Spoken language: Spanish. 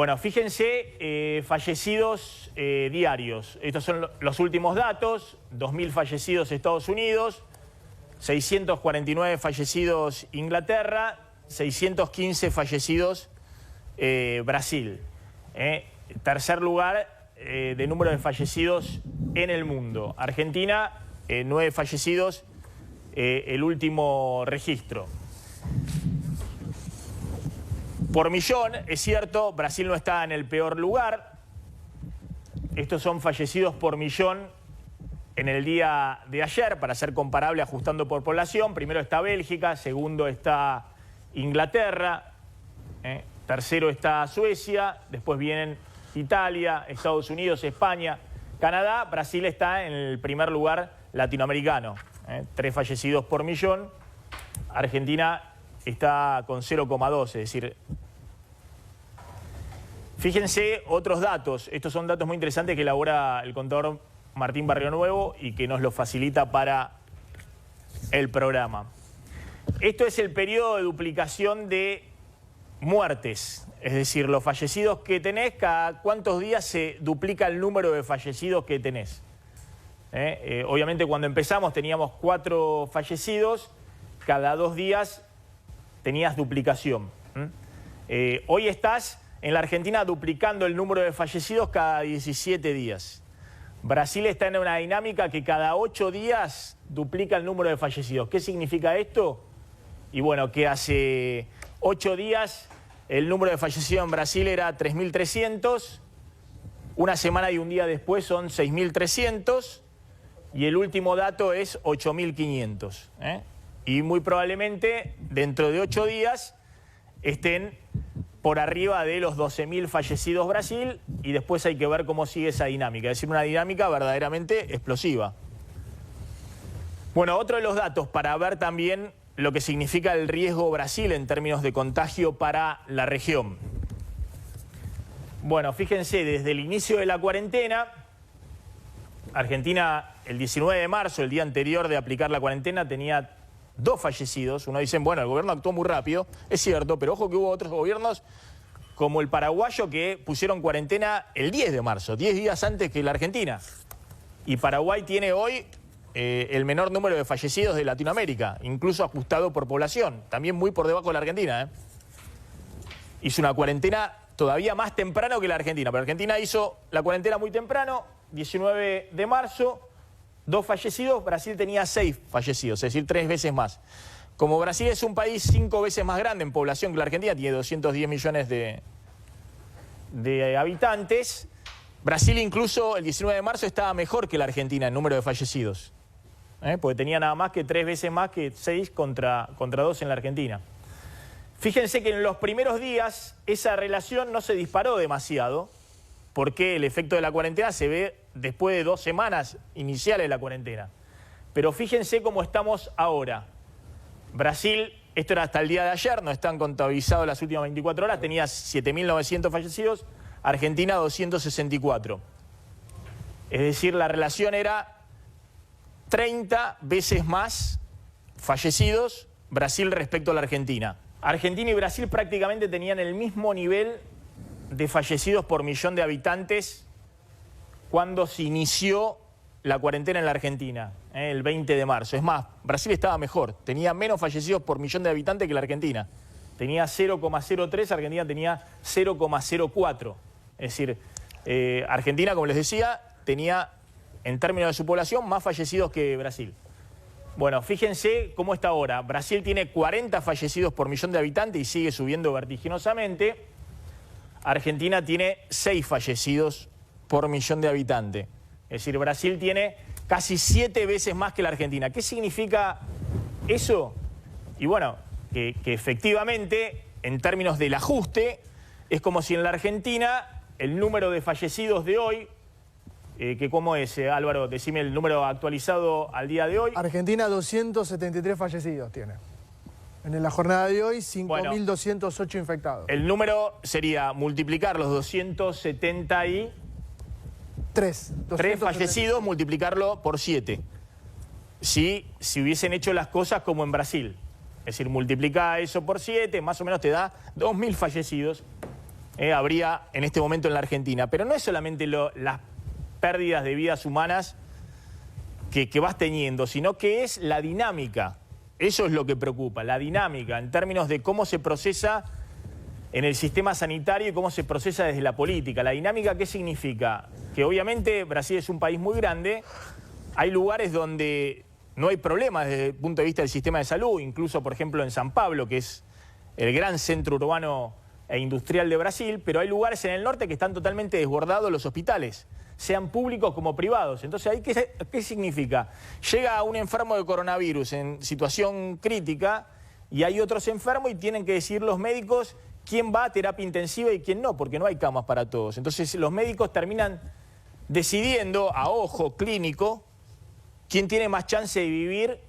Bueno, fíjense, fallecidos diarios. Estos son los últimos datos. 2.000 fallecidos Estados Unidos, 649 fallecidos Inglaterra, 615 fallecidos Brasil. Tercer lugar de número de fallecidos en el mundo. Argentina, 9 fallecidos, el último registro. Por millón, es cierto, Brasil no está en el peor lugar. Estos son fallecidos por millón en el día de ayer, para ser comparable ajustando por población. Primero está Bélgica, segundo está Inglaterra, tercero está Suecia, después vienen Italia, Estados Unidos, España, Canadá. Brasil está en el primer lugar latinoamericano, 3 fallecidos por millón. Argentina está con 0,2, es decir... Fíjense otros datos. Estos son datos muy interesantes que elabora el contador Martín Barrionuevo y que nos lo facilita para el programa. Esto es el periodo de duplicación de muertes, es decir, los fallecidos que tenés, cada cuántos días se duplica el número de fallecidos que tenés. Obviamente cuando empezamos teníamos 4 fallecidos, cada 2 días tenías duplicación. Hoy estás en la Argentina duplicando el número de fallecidos cada 17 días. Brasil está en una dinámica que cada 8 días duplica el número de fallecidos. ¿Qué significa esto? Y bueno, que hace 8 días el número de fallecidos en Brasil era 3.300, una semana y un día después son 6.300 y el último dato es 8.500. Y muy probablemente dentro de 8 días estén por arriba de los 12.000 fallecidos Brasil, y después hay que ver cómo sigue esa dinámica, es decir, una dinámica verdaderamente explosiva. Bueno, otro de los datos para ver también lo que significa el riesgo Brasil en términos de contagio para la región. Bueno, fíjense, desde el inicio de la cuarentena, Argentina el 19 de marzo, el día anterior de aplicar la cuarentena, tenía 2 fallecidos. Uno dicen, bueno, el gobierno actuó muy rápido, es cierto, pero ojo que hubo otros gobiernos como el paraguayo que pusieron cuarentena el 10 de marzo, 10 días antes que la Argentina. Y Paraguay tiene hoy el menor número de fallecidos de Latinoamérica, incluso ajustado por población, también muy por debajo de la Argentina. Hizo una cuarentena todavía más temprano que la Argentina, pero Argentina hizo la cuarentena muy temprano, 19 de marzo, 2 fallecidos, Brasil tenía 6 fallecidos, es decir, 3 veces más. Como Brasil es un país 5 veces más grande en población que la Argentina, tiene 210 millones de habitantes, Brasil incluso el 19 de marzo estaba mejor que la Argentina en número de fallecidos, porque tenía nada más que 3 veces más que 6 contra 2 en la Argentina. Fíjense que en los primeros días esa relación no se disparó demasiado, porque el efecto de la cuarentena se ve después de 2 semanas iniciales de la cuarentena. Pero fíjense cómo estamos ahora. Brasil, esto era hasta el día de ayer, no están contabilizados las últimas 24 horas, tenía 7.900 fallecidos, Argentina 264. Es decir, la relación era 30 veces más fallecidos Brasil respecto a la Argentina. Argentina y Brasil prácticamente tenían el mismo nivel de fallecidos por millón de habitantes cuando se inició la cuarentena en la Argentina, el 20 de marzo. Es más, Brasil estaba mejor, tenía menos fallecidos por millón de habitantes que la Argentina. Tenía 0,03, Argentina tenía 0,04. Es decir, Argentina, como les decía, tenía en términos de su población más fallecidos que Brasil. Bueno, fíjense cómo está ahora. Brasil tiene 40 fallecidos por millón de habitantes y sigue subiendo vertiginosamente. Argentina tiene 6 fallecidos por millón de habitantes. Es decir, Brasil tiene casi 7 veces más que la Argentina. ¿Qué significa eso? Y bueno, que efectivamente, en términos del ajuste, es como si en la Argentina el número de fallecidos de hoy, que ¿cómo es, Álvaro? Decime el número actualizado al día de hoy. Argentina 273 fallecidos tiene. En la jornada de hoy, 5.208 infectados. El número sería multiplicar los 273 fallecidos, multiplicarlo por 7. Si hubiesen hecho las cosas como en Brasil. Es decir, multiplica eso por 7, más o menos te da 2.000 fallecidos. habría en este momento en la Argentina. Pero no es solamente las pérdidas de vidas humanas que vas teniendo, sino que es la dinámica. Eso es lo que preocupa, la dinámica en términos de cómo se procesa en el sistema sanitario y cómo se procesa desde la política. La dinámica, ¿qué significa? Que obviamente Brasil es un país muy grande, hay lugares donde no hay problemas desde el punto de vista del sistema de salud, incluso por ejemplo en San Pablo, que es el gran centro urbano e industrial de Brasil, pero hay lugares en el norte que están totalmente desbordados los hospitales, sean públicos como privados. Entonces, ¿ahí qué significa? Llega un enfermo de coronavirus en situación crítica y hay otros enfermos y tienen que decir los médicos quién va a terapia intensiva y quién no, porque no hay camas para todos. Entonces, los médicos terminan decidiendo a ojo clínico quién tiene más chance de vivir